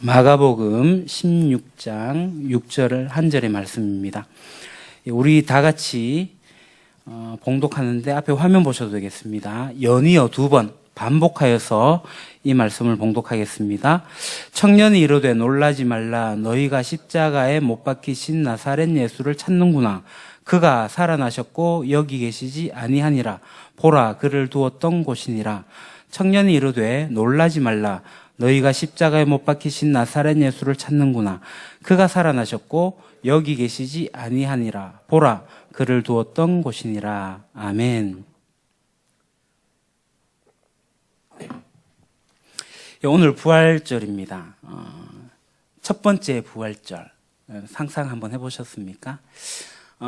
마가복음 16장 6절 한 절의 말씀입니다. 우리 다 같이 봉독하는데 앞에 화면 보셔도 되겠습니다. 연이어 2번 반복하여서 이 말씀을 봉독하겠습니다. 청년이 이르되 놀라지 말라. 너희가 십자가에 못 박히신 나사렛 예수를 찾는구나. 그가 살아나셨고 여기 계시지 아니하니라. 보라, 그를 두었던 곳이니라. 청년이 이르되 놀라지 말라. 너희가 십자가에 못 박히신 나사렛 예수를 찾는구나. 그가 살아나셨고 여기 계시지 아니하니라. 보라, 그를 두었던 곳이니라. 아멘. 오늘 부활절입니다. 첫 번째 부활절. 상상 한번 해보셨습니까?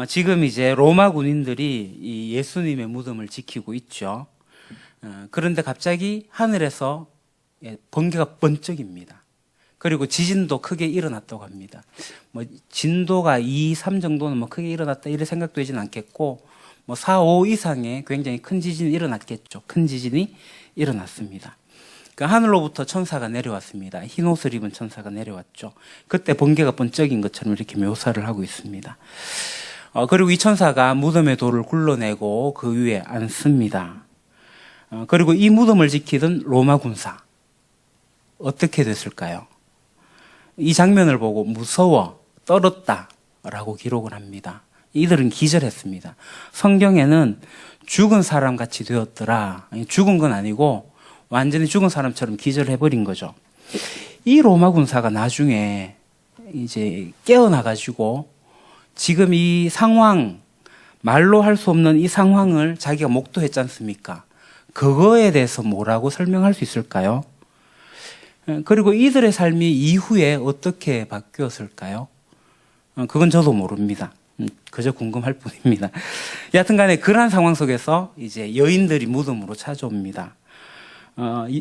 지금 이제 로마 군인들이 이 예수님의 무덤을 지키고 있죠. 그런데 갑자기 하늘에서 번개가 번쩍입니다. 그리고 지진도 크게 일어났다고 합니다. 진도가 2, 3 정도는 크게 일어났다 이런 생각도 되지는 않겠고 4, 5 이상의 굉장히 큰 지진이 일어났겠죠. 큰 지진이 일어났습니다. 하늘로부터 천사가 내려왔습니다. 흰 옷을 입은 천사가 내려왔죠. 그때 번개가 번쩍인 것처럼 이렇게 묘사를 하고 있습니다. 그리고 이 천사가 무덤의 돌을 굴러내고 그 위에 앉습니다. 그리고 이 무덤을 지키던 로마 군사 어떻게 됐을까요? 이 장면을 보고 무서워 떨었다라고 기록을 합니다. 이들은 기절했습니다. 성경에는 죽은 사람 같이 되었더라. 죽은 건 아니고 완전히 죽은 사람처럼 기절해버린 거죠. 이 로마 군사가 나중에 이제 깨어나가지고 지금 이 상황, 말로 할 수 없는 이 상황을 자기가 목도했지 않습니까? 그거에 대해서 뭐라고 설명할 수 있을까요? 그리고 이들의 삶이 이후에 어떻게 바뀌었을까요? 그건 저도 모릅니다. 그저 궁금할 뿐입니다. 여하튼 간에 그러한 상황 속에서 이제 여인들이 무덤으로 찾아옵니다.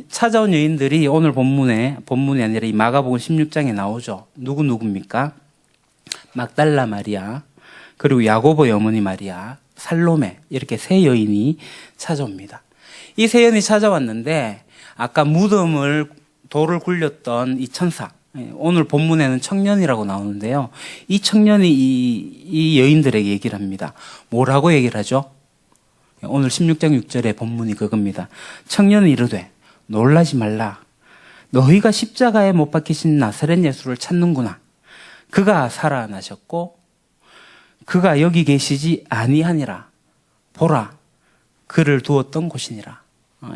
찾아온 여인들이 오늘 본문이 아니라 이 마가복음 16장에 나오죠. 누굽니까? 막달라 마리아, 그리고 야고보의 어머니 마리아, 살로메, 이렇게 세 여인이 찾아옵니다. 이 세 여인이 찾아왔는데 아까 돌을 굴렸던 이 천사, 오늘 본문에는 청년이라고 나오는데요. 이 청년이 이 여인들에게 얘기를 합니다. 뭐라고 얘기를 하죠? 오늘 16장 6절의 본문이 그겁니다. 청년은 이르되 놀라지 말라. 너희가 십자가에 못 박히신 나사렛 예수를 찾는구나. 그가 살아나셨고 그가 여기 계시지 아니하니라. 보라, 그를 두었던 곳이니라.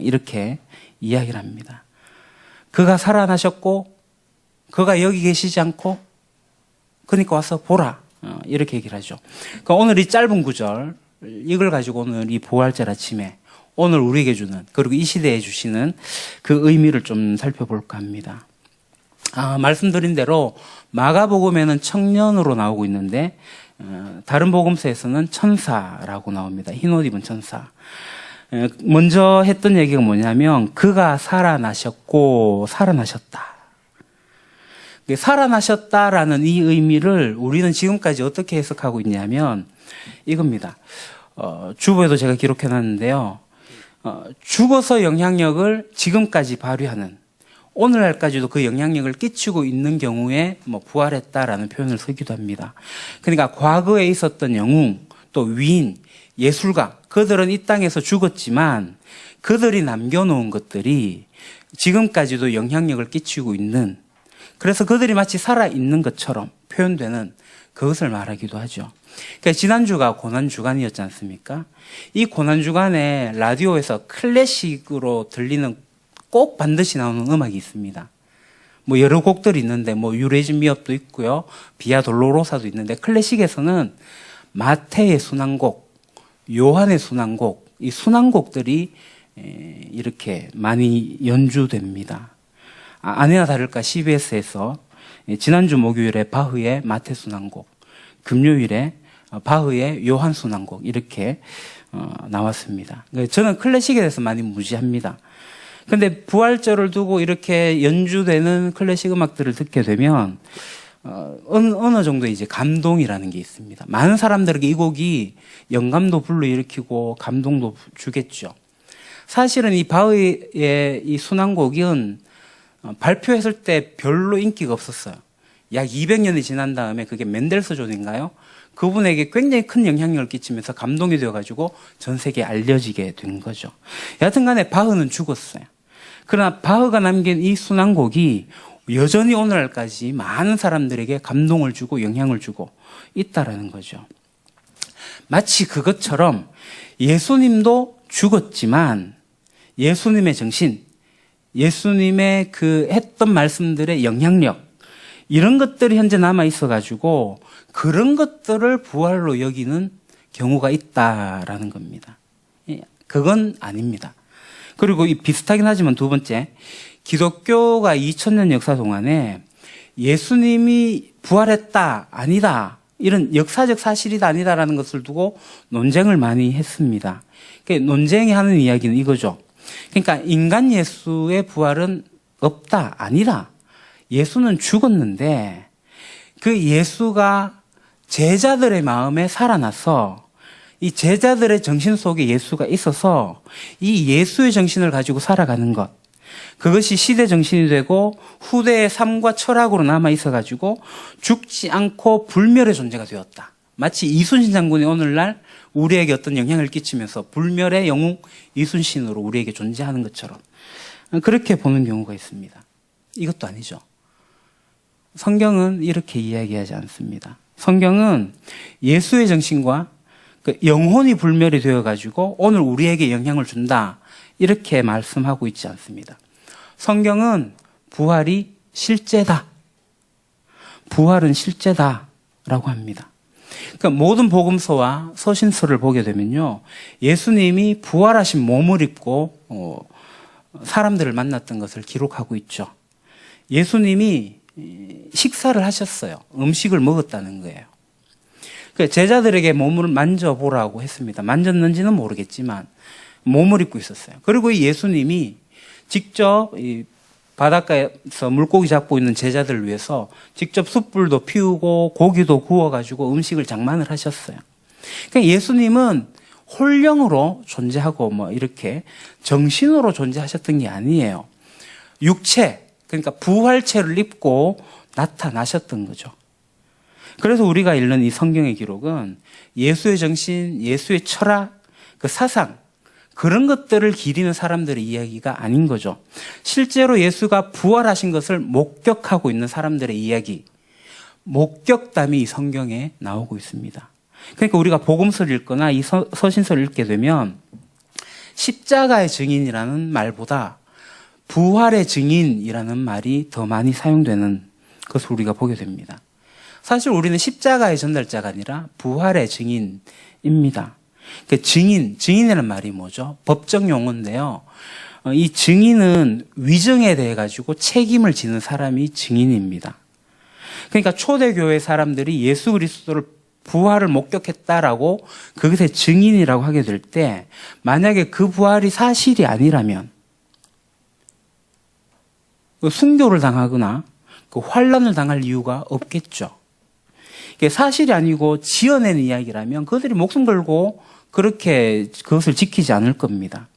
이렇게 이야기를 합니다. 그가 살아나셨고 그가 여기 계시지 않고 그러니까 와서 보라. 이렇게 얘기를 하죠. 그러니까 오늘 이 짧은 구절, 이걸 가지고 오늘 이 부활절 아침에 오늘 우리에게 주는, 그리고 이 시대에 주시는 그 의미를 좀 살펴볼까 합니다. 말씀드린 대로 마가복음에는 청년으로 나오고 있는데 다른 복음서에서는 천사라고 나옵니다. 흰옷 입은 천사. 먼저 했던 얘기가 뭐냐면 그가 살아나셨고 살아나셨다. 살아나셨다라는 이 의미를 우리는 지금까지 어떻게 해석하고 있냐면 이겁니다. 주보에도 제가 기록해놨는데요. 죽어서 영향력을 지금까지 발휘하는, 오늘날까지도 그 영향력을 끼치고 있는 경우에 부활했다라는 표현을 쓰기도 합니다. 그러니까 과거에 있었던 영웅, 또 위인, 예술가, 그들은 이 땅에서 죽었지만 그들이 남겨놓은 것들이 지금까지도 영향력을 끼치고 있는, 그래서 그들이 마치 살아있는 것처럼 표현되는 그것을 말하기도 하죠. 그러니까 지난주가 고난주간이었지 않습니까? 이 고난주간에 라디오에서 클래식으로 들리는 꼭 반드시 나오는 음악이 있습니다. 여러 곡들이 있는데 유레진 미업도 있고요. 비아 돌로로사도 있는데 클래식에서는 마태의 순환곡, 요한의 순환곡, 이 순환곡들이 이렇게 많이 연주됩니다. 아니나 다를까 CBS에서 지난주 목요일에 바흐의 마태 순환곡, 금요일에 바흐의 요한 순환곡 이렇게 나왔습니다. 저는 클래식에 대해서 많이 무지합니다. 근데 부활절을 두고 이렇게 연주되는 클래식 음악들을 듣게 되면 어느 정도 이제 감동이라는 게 있습니다. 많은 사람들에게 이 곡이 영감도 불러일으키고 감동도 주겠죠. 사실은 이 바흐의 이 순환곡은 발표했을 때 별로 인기가 없었어요. 약 200년이 지난 다음에 그게 멘델스존인가요? 그분에게 굉장히 큰 영향력을 끼치면서 감동이 되어가지고 전 세계에 알려지게 된 거죠. 여하튼 간에 바흐는 죽었어요. 그러나 바흐가 남긴 이 순환곡이 여전히 오늘날까지 많은 사람들에게 감동을 주고 영향을 주고 있다라는 거죠. 마치 그것처럼 예수님도 죽었지만 예수님의 정신, 예수님의 그 했던 말씀들의 영향력, 이런 것들이 현재 남아 있어가지고 그런 것들을 부활로 여기는 경우가 있다라는 겁니다. 그건 아닙니다. 그리고 비슷하긴 하지만 두 번째, 기독교가 2000년 역사 동안에 예수님이 부활했다, 아니다, 이런 역사적 사실이다, 아니다라는 것을 두고 논쟁을 많이 했습니다. 논쟁이 하는 이야기는 이거죠. 그러니까 인간 예수의 부활은 없다, 아니다. 예수는 죽었는데 그 예수가 제자들의 마음에 살아나서 이 제자들의 정신 속에 예수가 있어서 이 예수의 정신을 가지고 살아가는 것, 그것이 시대 정신이 되고 후대의 삶과 철학으로 남아 있어가지고 죽지 않고 불멸의 존재가 되었다. 마치 이순신 장군이 오늘날 우리에게 어떤 영향을 끼치면서 불멸의 영웅 이순신으로 우리에게 존재하는 것처럼 그렇게 보는 경우가 있습니다. 이것도 아니죠. 성경은 이렇게 이야기하지 않습니다. 성경은 예수의 정신과 그 영혼이 불멸이 되어가지고 오늘 우리에게 영향을 준다, 이렇게 말씀하고 있지 않습니다. 성경은 부활이 실제다. 부활은 실제다라고 합니다. 그러니까 모든 복음서와 서신서를 보게 되면요, 예수님이 부활하신 몸을 입고 사람들을 만났던 것을 기록하고 있죠. 예수님이 식사를 하셨어요. 음식을 먹었다는 거예요. 그러니까 제자들에게 몸을 만져보라고 했습니다. 만졌는지는 모르겠지만 몸을 입고 있었어요. 그리고 이 예수님이 직접 이 바닷가에서 물고기 잡고 있는 제자들을 위해서 직접 숯불도 피우고 고기도 구워가지고 음식을 장만을 하셨어요. 그러니까 예수님은 홀령으로 존재하고 뭐 이렇게 정신으로 존재하셨던 게 아니에요. 육체, 그러니까 부활체를 입고 나타나셨던 거죠. 그래서 우리가 읽는 이 성경의 기록은 예수의 정신, 예수의 철학, 그 사상, 그런 것들을 기리는 사람들의 이야기가 아닌 거죠. 실제로 예수가 부활하신 것을 목격하고 있는 사람들의 이야기, 목격담이 이 성경에 나오고 있습니다. 그러니까 우리가 복음서를 읽거나 이 서신서를 읽게 되면 십자가의 증인이라는 말보다 부활의 증인이라는 말이 더 많이 사용되는 것을 우리가 보게 됩니다. 사실 우리는 십자가의 전달자가 아니라 부활의 증인입니다. 그 증인이라는 말이 뭐죠? 법적 용어인데요. 이 증인은 위증에 대해 가지고 책임을 지는 사람이 증인입니다. 그러니까 초대교회 사람들이 예수 그리스도를 부활을 목격했다라고 그것의 증인이라고 하게 될 때, 만약에 그 부활이 사실이 아니라면 순교를 당하거나 그 환란을 당할 이유가 없겠죠. 이게 사실이 아니고 지어낸 이야기라면 그들이 목숨 걸고 그렇게 그것을 지키지 않을 겁니다.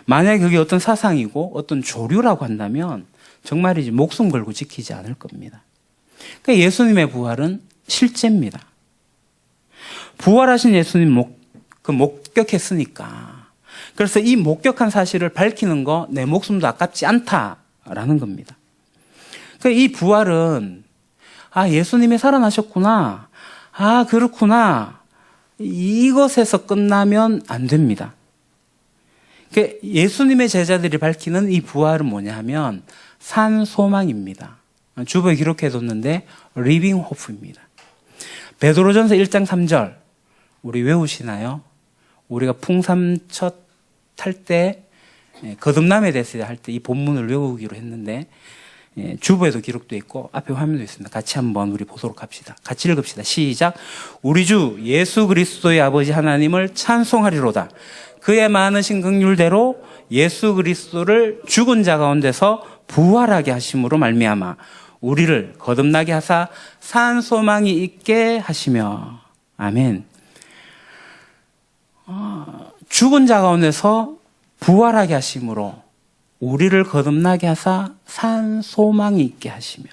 만약에 그게 어떤 사상이고 어떤 조류라고 한다면 정말이지 목숨 걸고 지키지 않을 겁니다. 그러니까 예수님의 부활은 실제입니다. 부활하신 예수님 목격했으니까. 그래서 이 목격한 사실을 밝히는 거 내 목숨도 아깝지 않다라는 겁니다. 그러니까 이 부활은 예수님이 살아나셨구나. 그렇구나. 이것에서 끝나면 안 됩니다. 그러니까 예수님의 제자들이 밝히는 이 부활은 뭐냐 하면 산 소망입니다. 주보에 기록해뒀는데 리빙 호프입니다. 베드로전서 1장 3절 우리 외우시나요? 우리가 풍삼첫 탈 때 거듭남에 대해서 할 때 이 본문을 외우기로 했는데 주보에도 기록되어 있고 앞에 화면도 있습니다. 같이 한번 우리 보도록 합시다. 같이 읽읍시다. 시작. 우리 주 예수 그리스도의 아버지 하나님을 찬송하리로다. 그의 많으신 긍휼대로 예수 그리스도를 죽은 자 가운데서 부활하게 하심으로 말미암아 우리를 거듭나게 하사 산 소망이 있게 하시며. 아멘. 죽은 자 가운데서 부활하게 하심으로 우리를 거듭나게 하사 산 소망이 있게 하시며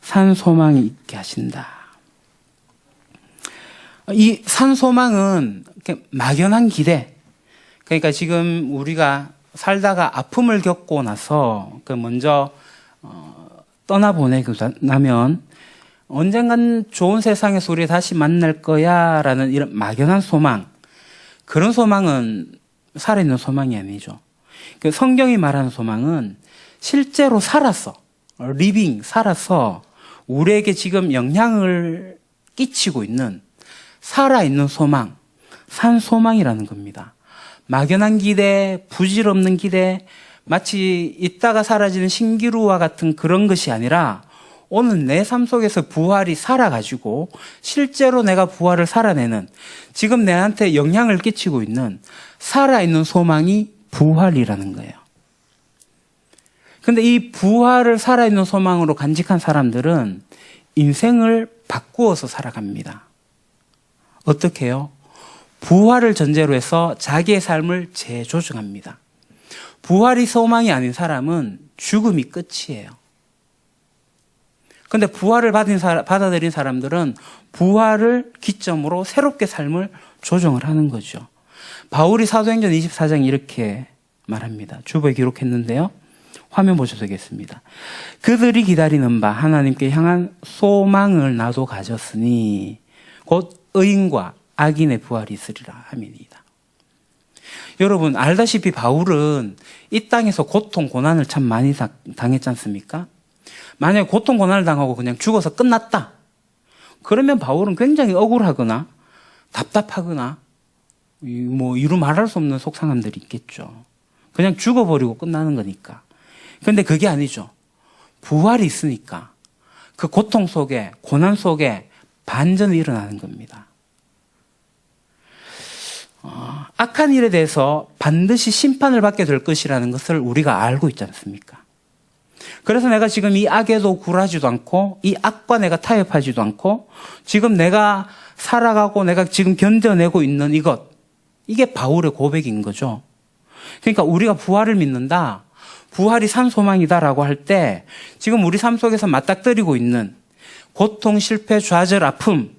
산 소망이 있게 하신다. 이 산 소망은 막연한 기대. 그러니까 지금 우리가 살다가 아픔을 겪고 나서 먼저 떠나보내고 나면 언젠간 좋은 세상에서 우리 다시 만날 거야 라는 이런 막연한 소망, 그런 소망은 살아있는 소망이 아니죠. 성경이 말하는 소망은 실제로 살아서 살아서 우리에게 지금 영향을 끼치고 있는 살아있는 소망, 산 소망이라는 겁니다. 막연한 기대, 부질없는 기대, 마치 있다가 사라지는 신기루와 같은 그런 것이 아니라 오늘 내 삶 속에서 부활이 살아가지고 실제로 내가 부활을 살아내는, 지금 내한테 영향을 끼치고 있는 살아있는 소망이 부활이라는 거예요. 근데 이 부활을 살아있는 소망으로 간직한 사람들은 인생을 바꾸어서 살아갑니다. 어떻게 해요? 부활을 전제로 해서 자기의 삶을 재조정합니다. 부활이 소망이 아닌 사람은 죽음이 끝이에요. 근데 부활을 받아들인 사람들은 부활을 기점으로 새롭게 삶을 조정을 하는 거죠. 바울이 사도행전 24장 이렇게 말합니다. 주보에 기록했는데요. 화면 보셔도 되겠습니다. 그들이 기다리는 바 하나님께 향한 소망을 나도 가졌으니 곧 의인과 악인의 부활이 있으리라 함이니이다. 여러분 알다시피 바울은 이 땅에서 고통, 고난을 참 많이 당했지 않습니까? 만약에 고통, 고난을 당하고 그냥 죽어서 끝났다. 그러면 바울은 굉장히 억울하거나 답답하거나 이루 말할 수 없는 속상함들이 있겠죠. 그냥 죽어버리고 끝나는 거니까. 그런데 그게 아니죠. 부활이 있으니까 그 고통 속에, 고난 속에 반전이 일어나는 겁니다. 악한 일에 대해서 반드시 심판을 받게 될 것이라는 것을 우리가 알고 있지 않습니까? 그래서 내가 지금 이 악에도 굴하지도 않고 이 악과 내가 타협하지도 않고 지금 내가 살아가고 내가 지금 견뎌내고 있는 이것, 이게 바울의 고백인 거죠. 그러니까 우리가 부활을 믿는다, 부활이 산 소망이다라고 할 때 지금 우리 삶 속에서 맞닥뜨리고 있는 고통, 실패, 좌절, 아픔,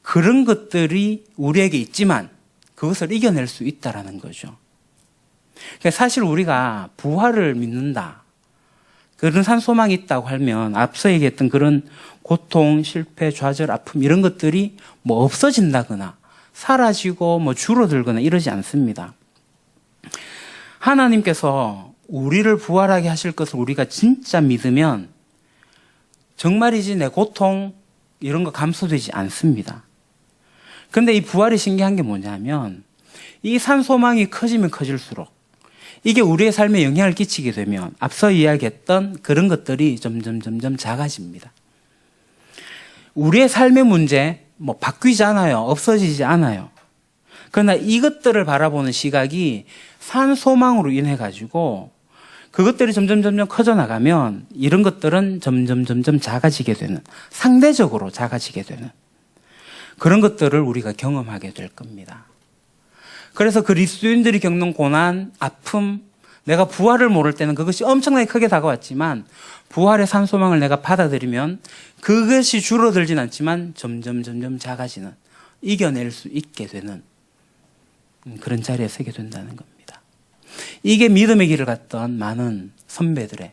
그런 것들이 우리에게 있지만 그것을 이겨낼 수 있다라는 거죠. 그러니까 사실 우리가 부활을 믿는다, 그런 산 소망이 있다고 하면 앞서 얘기했던 그런 고통, 실패, 좌절, 아픔 이런 것들이 없어진다거나 사라지고 줄어들거나 이러지 않습니다. 하나님께서 우리를 부활하게 하실 것을 우리가 진짜 믿으면 정말이지 내 고통 이런 거 감소되지 않습니다. 근데 이 부활이 신기한 게 뭐냐면 이 산 소망이 커지면 커질수록 이게 우리의 삶에 영향을 끼치게 되면 앞서 이야기했던 그런 것들이 점점 작아집니다. 우리의 삶의 문제 바뀌지 않아요. 없어지지 않아요. 그러나 이것들을 바라보는 시각이 산 소망으로 인해 가지고 그것들이 점점 커져나가면 이런 것들은 점점 작아지게 되는, 상대적으로 작아지게 되는 그런 것들을 우리가 경험하게 될 겁니다. 그래서 그리스도인들이 겪는 고난, 아픔, 내가 부활을 모를 때는 그것이 엄청나게 크게 다가왔지만 부활의 산 소망을 내가 받아들이면 그것이 줄어들진 않지만 점점 작아지는, 이겨낼 수 있게 되는 그런 자리에 서게 된다는 겁니다. 이게 믿음의 길을 갔던 많은 선배들의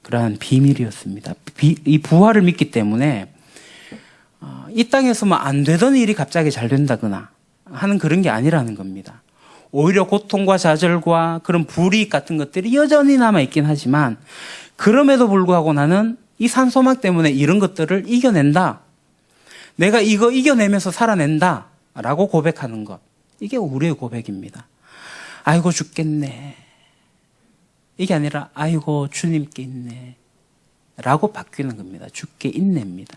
그러한 비밀이었습니다. 이 부활을 믿기 때문에 이 땅에서 안 되던 일이 갑자기 잘 된다거나 하는 그런 게 아니라는 겁니다. 오히려 고통과 좌절과 그런 불이익 같은 것들이 여전히 남아있긴 하지만 그럼에도 불구하고 나는 이 산 소망 때문에 이런 것들을 이겨낸다. 내가 이거 이겨내면서 살아낸다. 라고 고백하는 것. 이게 우리의 고백입니다. 아이고 죽겠네. 이게 아니라 아이고 주님께 있네. 라고 바뀌는 겁니다. 주께 있네입니다.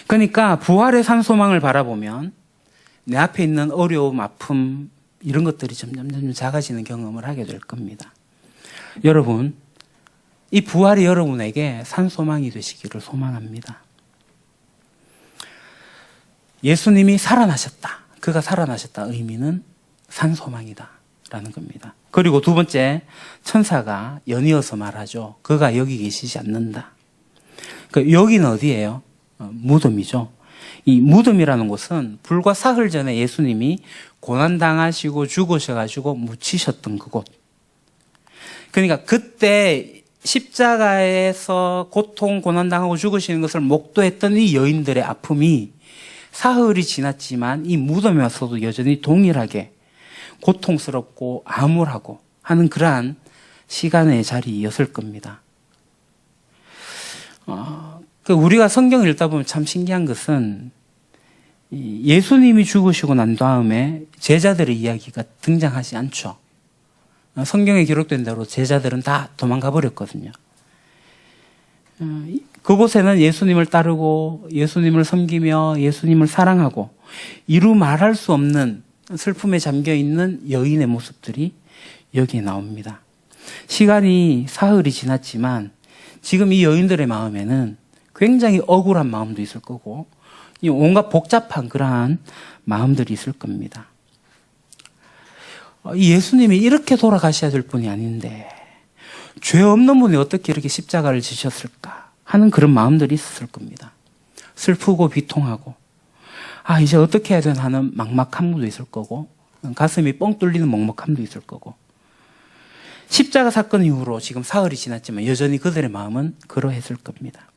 그러니까 부활의 산 소망을 바라보면 내 앞에 있는 어려움, 아픔 이런 것들이 점점 작아지는 경험을 하게 될 겁니다. 여러분, 이 부활이 여러분에게 산 소망이 되시기를 소망합니다. 예수님이 살아나셨다. 그가 살아나셨다. 의미는 산 소망이다. 라는 겁니다. 그리고 두 번째, 천사가 연이어서 말하죠. 그가 여기 계시지 않는다. 여기는 어디예요? 무덤이죠. 이 무덤이라는 곳은 불과 사흘 전에 예수님이 고난당하시고 죽으셔가지고 묻히셨던 그곳. 그러니까 그때 십자가에서 고통, 고난당하고 죽으시는 것을 목도했던 이 여인들의 아픔이 사흘이 지났지만 이 무덤에 와서도 여전히 동일하게 고통스럽고 암울하고 하는 그러한 시간의 자리였을 겁니다. 우리가 성경을 읽다 보면 참 신기한 것은 예수님이 죽으시고 난 다음에 제자들의 이야기가 등장하지 않죠. 성경에 기록된 대로 제자들은 다 도망가 버렸거든요. 그곳에는 예수님을 따르고 예수님을 섬기며 예수님을 사랑하고 이루 말할 수 없는 슬픔에 잠겨 있는 여인의 모습들이 여기에 나옵니다. 시간이 사흘이 지났지만 지금 이 여인들의 마음에는 굉장히 억울한 마음도 있을 거고 온갖 복잡한 그러한 마음들이 있을 겁니다. 예수님이 이렇게 돌아가셔야 될 분이 아닌데 죄 없는 분이 어떻게 이렇게 십자가를 지셨을까 하는 그런 마음들이 있었을 겁니다. 슬프고 비통하고 이제 어떻게 해야 되나 하는 막막함도 있을 거고 가슴이 뻥 뚫리는 먹먹함도 있을 거고 십자가 사건 이후로 지금 사흘이 지났지만 여전히 그들의 마음은 그러했을 겁니다.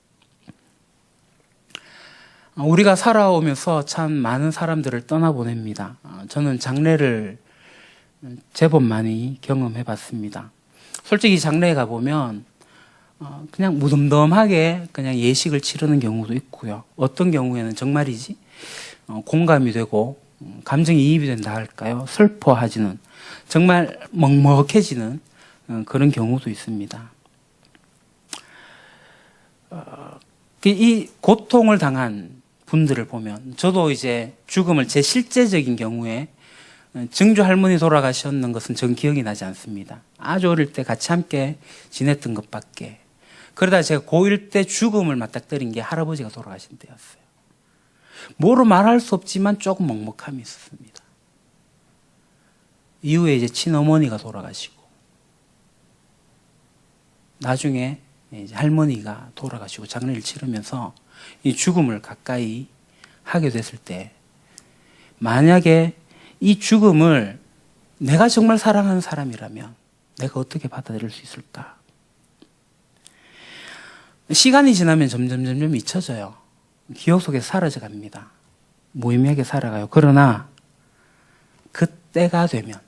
우리가 살아오면서 참 많은 사람들을 떠나보냅니다. 저는 장례를 제법 많이 경험해 봤습니다. 솔직히 장례에 가보면 그냥 무덤덤하게 그냥 예식을 치르는 경우도 있고요. 어떤 경우에는 정말이지 공감이 되고 감정이입이 된다 할까요? 슬퍼하지는 정말 먹먹해지는 그런 경우도 있습니다. 이 고통을 당한 분들을 보면 저도 이제 죽음을 제 실제적인 경우에 증조 할머니 돌아가셨는 것은 전 기억이 나지 않습니다. 아주 어릴 때 같이 함께 지냈던 것밖에. 그러다 제가 고1 때 죽음을 맞닥뜨린 게 할아버지가 돌아가신 때였어요. 뭐로 말할 수 없지만 조금 먹먹함이 있었습니다. 이후에 이제 친어머니가 돌아가시고 나중에 이제 할머니가 돌아가시고 장례를 치르면서 이 죽음을 가까이 하게 됐을 때 만약에 이 죽음을 내가 정말 사랑하는 사람이라면 내가 어떻게 받아들일 수 있을까? 시간이 지나면 점점 잊혀져요. 기억 속에 사라져 갑니다. 무의미하게 살아가요. 그러나 그때가 되면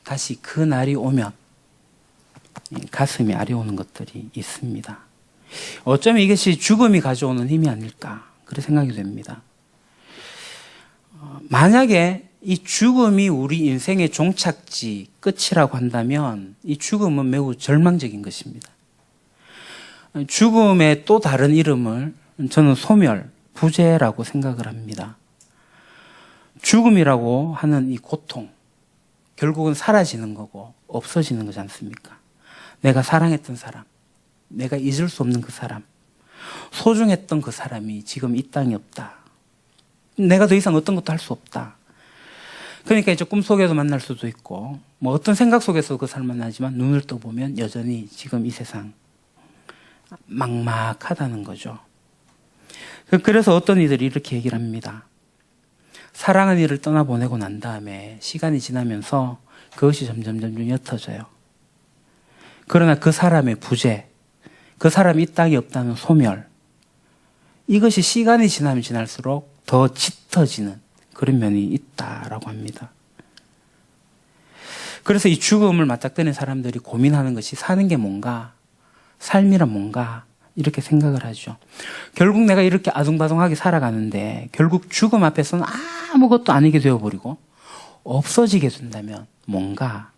다시 그 날이 오면 가슴이 아려오는 것들이 있습니다. 어쩌면 이것이 죽음이 가져오는 힘이 아닐까 그렇게 생각이 됩니다. 만약에 이 죽음이 우리 인생의 종착지 끝이라고 한다면 이 죽음은 매우 절망적인 것입니다. 죽음의 또 다른 이름을 저는 소멸, 부재라고 생각을 합니다. 죽음이라고 하는 이 고통, 결국은 사라지는 거고 없어지는 거지 않습니까? 내가 사랑했던 사람, 내가 잊을 수 없는 그 사람, 소중했던 그 사람이 지금 이 땅에 없다. 내가 더 이상 어떤 것도 할 수 없다. 그러니까 이제 꿈속에도 만날 수도 있고 뭐 어떤 생각 속에서 그 사람 만나지만 눈을 떠보면 여전히 지금 이 세상 막막하다는 거죠. 그래서 어떤 이들이 이렇게 얘기를 합니다. 사랑한 이를 떠나보내고 난 다음에 시간이 지나면서 그것이 점점 옅어져요. 그러나 그 사람의 부재, 그 사람이 이 땅에 없다는 소멸, 이것이 시간이 지나면 지날수록 더 짙어지는 그런 면이 있다라고 합니다. 그래서 이 죽음을 맞닥뜨리는 사람들이 고민하는 것이 사는 게 뭔가, 삶이란 뭔가 이렇게 생각을 하죠. 결국 내가 이렇게 아둥바둥하게 살아가는데 결국 죽음 앞에서는 아무것도 아니게 되어버리고 없어지게 된다면 뭔가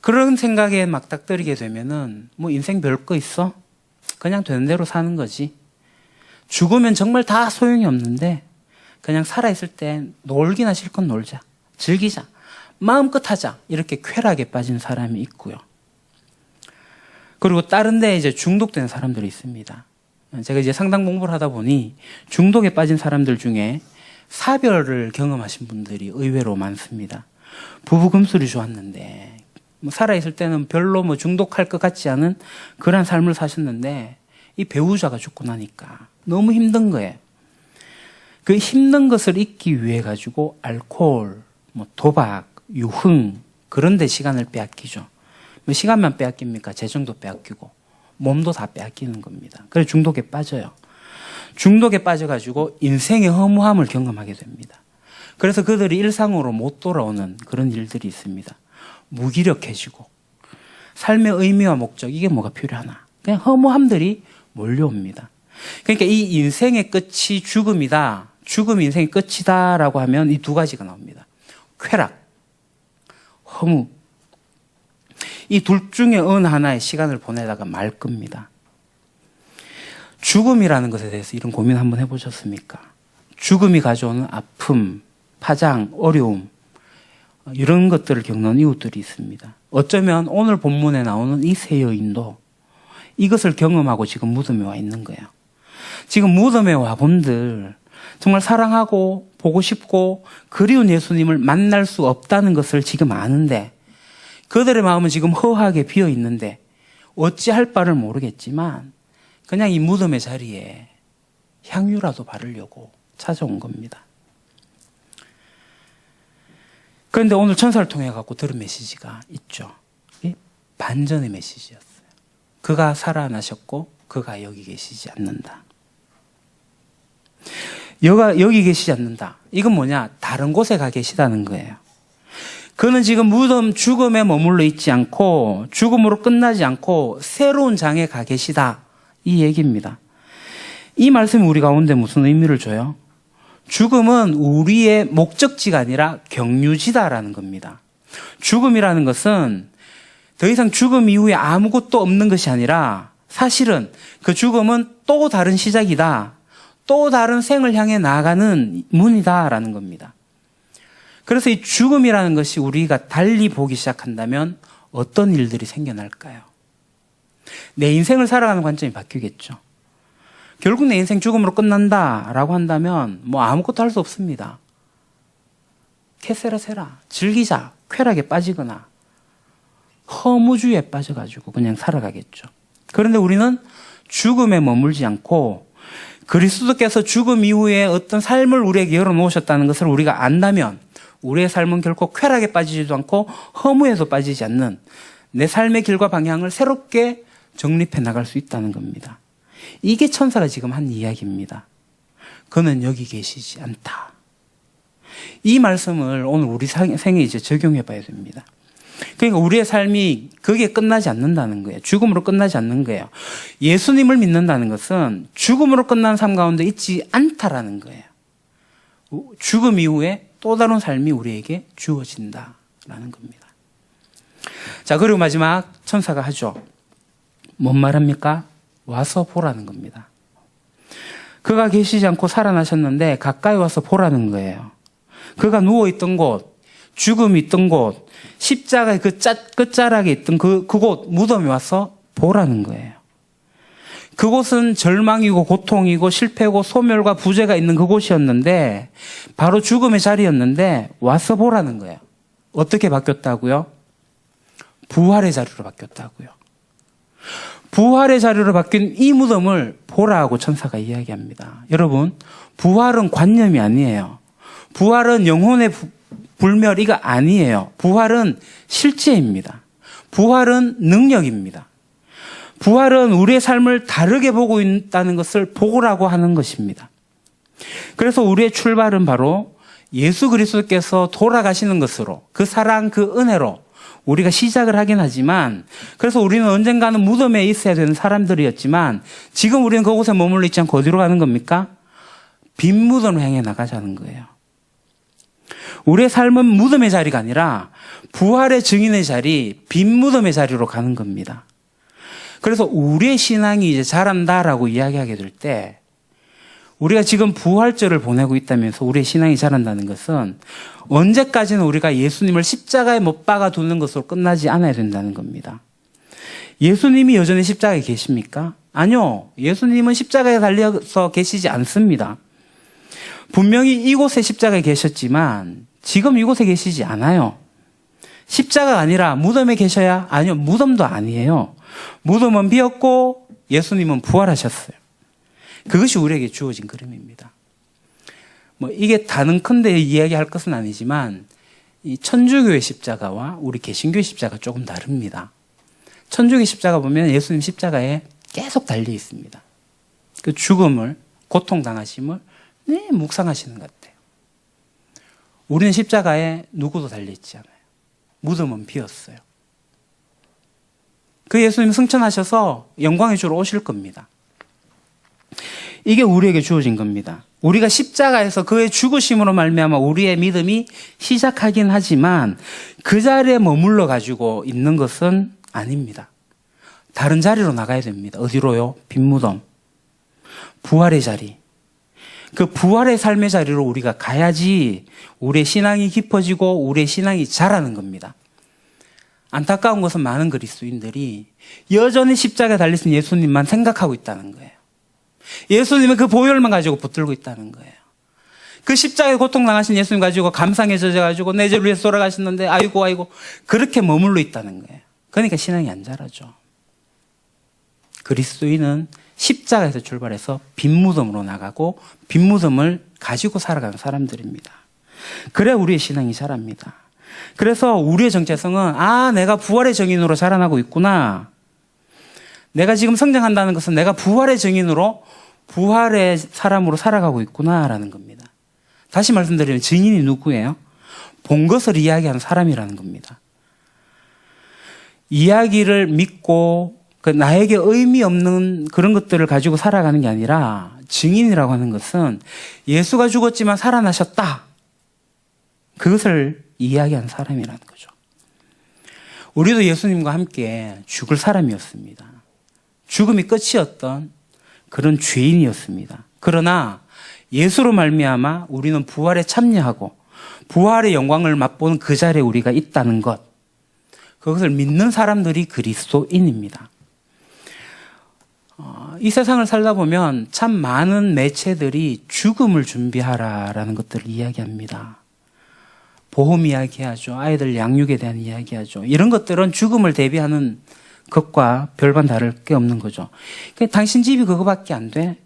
그런 생각에 맞닥뜨리게 되면은 뭐 인생 별거 있어? 그냥 되는 대로 사는 거지. 죽으면 정말 다 소용이 없는데 그냥 살아있을 때 놀기나 실컷 놀자, 즐기자, 마음껏 하자 이렇게 쾌락에 빠진 사람이 있고요. 그리고 다른 데 이제 중독된 사람들이 있습니다. 제가 이제 상담 공부를 하다 보니 중독에 빠진 사람들 중에 사별을 경험하신 분들이 의외로 많습니다. 부부 금술이 좋았는데 뭐 살아있을 때는 별로 뭐 중독할 것 같지 않은 그런 삶을 사셨는데 이 배우자가 죽고 나니까 너무 힘든 거예요. 그 힘든 것을 잊기 위해 가지고 알코올, 뭐 도박, 유흥 그런 데 시간을 빼앗기죠. 뭐 시간만 빼앗깁니까? 재정도 빼앗기고 몸도 다 빼앗기는 겁니다. 그래서 중독에 빠져요. 중독에 빠져가지고 인생의 허무함을 경험하게 됩니다. 그래서 그들이 일상으로 못 돌아오는 그런 일들이 있습니다. 무기력해지고 삶의 의미와 목적 이게 뭐가 필요하나 그냥 허무함들이 몰려옵니다. 그러니까 이 인생의 끝이 죽음이다. 죽음이 인생의 끝이다라고 하면 이 두 가지가 나옵니다. 쾌락, 허무. 이 둘 중에 어느 하나의 시간을 보내다가 말 겁니다. 죽음이라는 것에 대해서 이런 고민 한번 해보셨습니까? 죽음이 가져오는 아픔, 파장, 어려움 이런 것들을 겪는 이웃들이 있습니다. 어쩌면 오늘 본문에 나오는 이 세 여인도 이것을 경험하고 지금 무덤에 와 있는 거예요. 지금 무덤에 와본들 정말 사랑하고 보고 싶고 그리운 예수님을 만날 수 없다는 것을 지금 아는데 그들의 마음은 지금 허하게 비어 있는데 어찌할 바를 모르겠지만 그냥 이 무덤의 자리에 향유라도 바르려고 찾아온 겁니다. 그런데 오늘 천사를 통해 갖고 들은 메시지가 있죠. 반전의 메시지였어요. 그가 살아나셨고 그가 여기 계시지 않는다. 여기 계시지 않는다. 이건 뭐냐? 다른 곳에 가 계시다는 거예요. 그는 지금 무덤 죽음에 머물러 있지 않고 죽음으로 끝나지 않고 새로운 장에 가 계시다. 이 얘기입니다. 이 말씀이 우리 가운데 무슨 의미를 줘요? 죽음은 우리의 목적지가 아니라 경유지다라는 겁니다. 죽음이라는 것은 더 이상 죽음 이후에 아무것도 없는 것이 아니라 사실은 그 죽음은 또 다른 시작이다. 또 다른 생을 향해 나아가는 문이다라는 겁니다. 그래서 이 죽음이라는 것이 우리가 달리 보기 시작한다면 어떤 일들이 생겨날까요? 내 인생을 살아가는 관점이 바뀌겠죠. 결국 내 인생 죽음으로 끝난다라고 한다면 뭐 아무것도 할 수 없습니다. 캐세라세라 즐기자 쾌락에 빠지거나 허무주의에 빠져가지고 그냥 살아가겠죠. 그런데 우리는 죽음에 머물지 않고 그리스도께서 죽음 이후에 어떤 삶을 우리에게 열어놓으셨다는 것을 우리가 안다면 우리의 삶은 결코 쾌락에 빠지지도 않고 허무에도 빠지지 않는 내 삶의 길과 방향을 새롭게 정립해 나갈 수 있다는 겁니다. 이게 천사가 지금 한 이야기입니다. 그는 여기 계시지 않다. 이 말씀을 오늘 우리 생에 이제 적용해 봐야 됩니다. 그러니까 우리의 삶이 거기에 끝나지 않는다는 거예요. 죽음으로 끝나지 않는 거예요. 예수님을 믿는다는 것은 죽음으로 끝난 삶 가운데 있지 않다라는 거예요. 죽음 이후에 또 다른 삶이 우리에게 주어진다라는 겁니다. 자, 그리고 마지막 천사가 하죠. 뭔 말합니까? 와서 보라는 겁니다. 그가 계시지 않고 살아나셨는데 가까이 와서 보라는 거예요. 그가 누워있던 곳, 죽음이 있던 곳, 십자가의 그 끝자락에 있던 그곳 무덤에 와서 보라는 거예요. 그곳은 절망이고 고통이고 실패고 소멸과 부재가 있는 그곳이었는데 바로 죽음의 자리였는데 와서 보라는 거예요. 어떻게 바뀌었다고요? 부활의 자리로 바뀌었다고요. 부활의 자리로 바뀐 이 무덤을 보라고 천사가 이야기합니다. 여러분, 부활은 관념이 아니에요. 부활은 영혼의 불멸이가 아니에요. 부활은 실제입니다. 부활은 능력입니다. 부활은 우리의 삶을 다르게 보고 있다는 것을 보라고 하는 것입니다. 그래서 우리의 출발은 바로 예수 그리스도께서 돌아가시는 것으로 그 사랑 그 은혜로 우리가 시작을 하긴 하지만 그래서 우리는 언젠가는 무덤에 있어야 되는 사람들이었지만 지금 우리는 그곳에 머물러 있지 않고 어디로 가는 겁니까? 빈 무덤을 향해 나가자는 거예요. 우리의 삶은 무덤의 자리가 아니라 부활의 증인의 자리, 빈 무덤의 자리로 가는 겁니다. 그래서 우리의 신앙이 이제 자란다라고 이야기하게 될 때 우리가 지금 부활절을 보내고 있다면서 우리의 신앙이 자란다는 것은 언제까지는 우리가 예수님을 십자가에 못 박아 두는 것으로 끝나지 않아야 된다는 겁니다. 예수님이 여전히 십자가에 계십니까? 아니요. 예수님은 십자가에 달려서 계시지 않습니다. 분명히 이곳에 십자가에 계셨지만 지금 이곳에 계시지 않아요. 십자가가 아니라 무덤에 계셔야? 아니요, 무덤도 아니에요. 무덤은 비었고 예수님은 부활하셨어요. 그것이 우리에게 주어진 그림입니다. 뭐 이게 다는큰데 이야기할 것은 아니지만 이 천주교의 십자가와 우리 개신교의 십자가 조금 다릅니다. 천주교 십자가 보면 예수님 십자가에 계속 달려 있습니다. 그 죽음을, 고통당하심을 묵상하시는 것 같아요. 우리는 십자가에 누구도 달려 있지 않아요. 무덤은 비었어요. 그 예수님 승천하셔서 영광의 주로 오실 겁니다. 이게 우리에게 주어진 겁니다. 우리가 십자가에서 그의 죽으심으로 말미암아 우리의 믿음이 시작하긴 하지만 그 자리에 머물러 가지고 있는 것은 아닙니다. 다른 자리로 나가야 됩니다. 어디로요? 빈무덤. 부활의 자리. 그 부활의 삶의 자리로 우리가 가야지 우리의 신앙이 깊어지고 우리의 신앙이 자라는 겁니다. 안타까운 것은 많은 그리스도인들이 여전히 십자가에 달리신 예수님만 생각하고 있다는 거예요. 예수님은 그 보혈만 가지고 붙들고 있다는 거예요. 그 십자가에 고통당하신 예수님 가지고 감상에 젖어가지고 내 죄를 위해서 돌아가셨는데 아이고 그렇게 머물러 있다는 거예요. 그러니까 신앙이 안 자라죠. 그리스도인은 십자가에서 출발해서 빈무덤으로 나가고 빈무덤을 가지고 살아가는 사람들입니다. 그래야 우리의 신앙이 자랍니다. 그래서 우리의 정체성은 내가 부활의 증인으로 자라나고 있구나. 내가 지금 성장한다는 것은 내가 부활의 증인으로 부활의 사람으로 살아가고 있구나라는 겁니다. 다시 말씀드리면 증인이 누구예요? 본 것을 이야기하는 사람이라는 겁니다. 이야기를 믿고 나에게 의미 없는 그런 것들을 가지고 살아가는 게 아니라 증인이라고 하는 것은 예수가 죽었지만 살아나셨다. 그것을 이야기하는 사람이라는 거죠. 우리도 예수님과 함께 죽을 사람이었습니다. 죽음이 끝이었던 그런 죄인이었습니다. 그러나 예수로 말미암아 우리는 부활에 참여하고 부활의 영광을 맛보는 그 자리에 우리가 있다는 것, 그것을 믿는 사람들이 그리스도인입니다. 이 세상을 살다 보면 참 많은 매체들이 죽음을 준비하라라는 것들을 이야기합니다. 보험 이야기하죠. 아이들 양육에 대한 이야기하죠. 이런 것들은 죽음을 대비하는 것과 별반 다를 게 없는 거죠. 당신 집이 그거밖에 안 돼?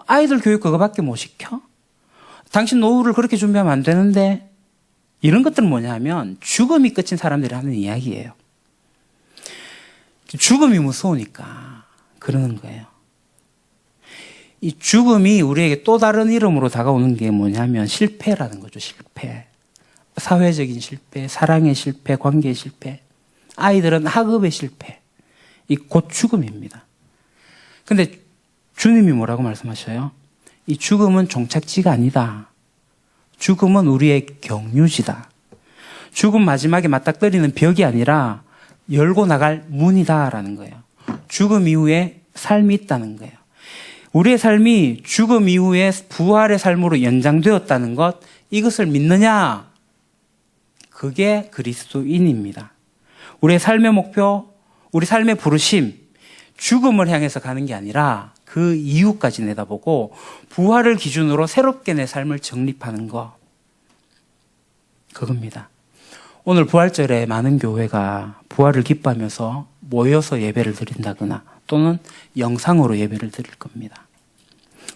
아이들 교육 그거밖에 못 시켜? 당신 노후를 그렇게 준비하면 안 되는데? 이런 것들은 뭐냐 하면 죽음이 끝인 사람들이 하는 이야기예요. 죽음이 무서우니까 그러는 거예요. 이 죽음이 우리에게 또 다른 이름으로 다가오는 게 뭐냐면 실패라는 거죠. 실패. 사회적인 실패, 사랑의 실패, 관계의 실패. 아이들은 학업의 실패. 이 곧 죽음입니다. 근데 주님이 뭐라고 말씀하셔요? 이 죽음은 종착지가 아니다. 죽음은 우리의 경유지다. 죽음 마지막에 맞닥뜨리는 벽이 아니라 열고 나갈 문이다라는 거예요. 죽음 이후에 삶이 있다는 거예요. 우리의 삶이 죽음 이후에 부활의 삶으로 연장되었다는 것, 이것을 믿느냐? 그게 그리스도인입니다. 우리의 삶의 목표, 우리 삶의 부르심, 죽음을 향해서 가는 게 아니라 그 이후까지 내다보고 부활을 기준으로 새롭게 내 삶을 정립하는 것, 그겁니다. 오늘 부활절에 많은 교회가 부활을 기뻐하면서 모여서 예배를 드린다거나 또는 영상으로 예배를 드릴 겁니다.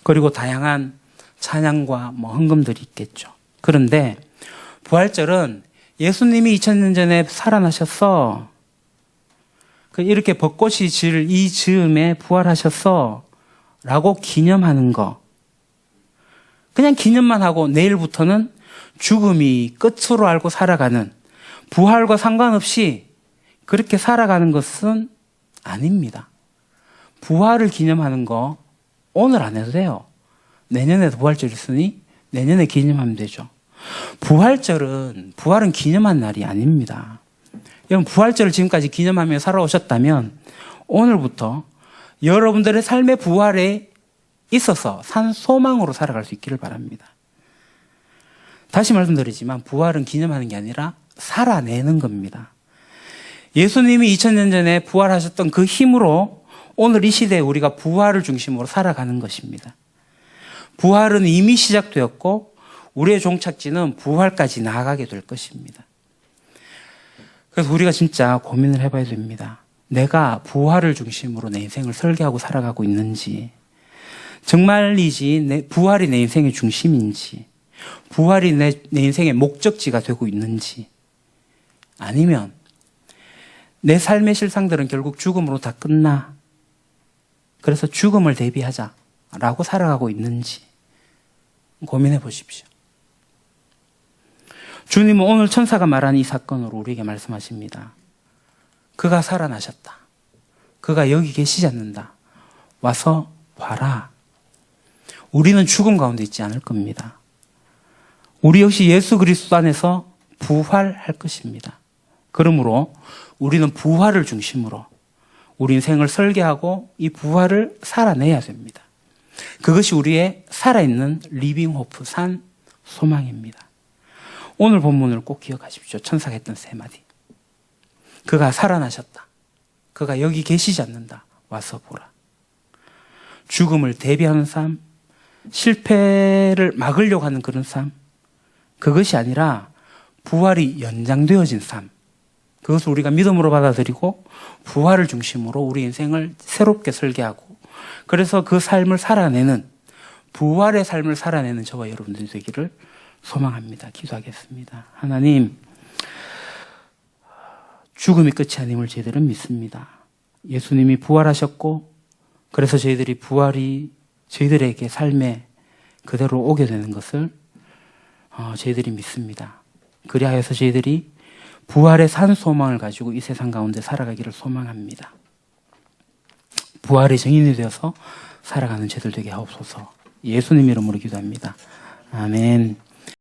그리고 다양한 찬양과 헌금들이 있겠죠. 그런데 부활절은 예수님이 2000년 전에 살아나셨어. 이렇게 벚꽃이 질 이 즈음에 부활하셨어. 라고 기념하는 거. 그냥 기념만 하고 내일부터는 죽음이 끝으로 알고 살아가는, 부활과 상관없이 그렇게 살아가는 것은 아닙니다. 부활을 기념하는 거 오늘 안 해도 돼요. 내년에도 부활절 있으니 내년에 기념하면 되죠. 부활은 기념한 날이 아닙니다. 여러분, 부활절을 지금까지 기념하며 살아오셨다면 오늘부터 여러분들의 삶의 부활에 있어서 산 소망으로 살아갈 수 있기를 바랍니다. 다시 말씀드리지만 부활은 기념하는 게 아니라 살아내는 겁니다. 예수님이 2000년 전에 부활하셨던 그 힘으로 오늘 이 시대에 우리가 부활을 중심으로 살아가는 것입니다. 부활은 이미 시작되었고 우리의 종착지는 부활까지 나아가게 될 것입니다. 그래서 우리가 진짜 고민을 해봐야 됩니다. 내가 부활을 중심으로 내 인생을 설계하고 살아가고 있는지, 정말이지 부활이 내 인생의 중심인지, 부활이 내 인생의 목적지가 되고 있는지, 아니면 내 삶의 실상들은 결국 죽음으로 다 끝나, 그래서 죽음을 대비하자라고 살아가고 있는지 고민해 보십시오. 주님은 오늘 천사가 말한 이 사건으로 우리에게 말씀하십니다. 그가 살아나셨다. 그가 여기 계시지 않는다. 와서 봐라. 우리는 죽음 가운데 있지 않을 겁니다. 우리 역시 예수 그리스도 안에서 부활할 것입니다. 그러므로 우리는 부활을 중심으로 우리 인생을 설계하고 이 부활을 살아내야 됩니다. 그것이 우리의 살아있는 리빙 호프, 산 소망입니다. 오늘 본문을 꼭 기억하십시오. 천사가 했던 세 마디. 그가 살아나셨다. 그가 여기 계시지 않는다. 와서 보라. 죽음을 대비하는 삶, 실패를 막으려고 하는 그런 삶, 그것이 아니라 부활이 연장되어진 삶, 그것을 우리가 믿음으로 받아들이고 부활을 중심으로 우리 인생을 새롭게 설계하고, 그래서 그 삶을 살아내는, 부활의 삶을 살아내는 저와 여러분들이 되기를 소망합니다. 기도하겠습니다. 하나님, 죽음이 끝이 아님을 저희들은 믿습니다. 예수님이 부활하셨고, 그래서 저희들이 부활이 저희들에게 삶에 그대로 오게 되는 것을 저희들이 믿습니다. 그리하여서 저희들이 부활의 산 소망을 가지고 이 세상 가운데 살아가기를 소망합니다. 부활의 증인이 되어서 살아가는 저희들 되게 하옵소서. 예수님 이름으로 기도합니다. 아멘.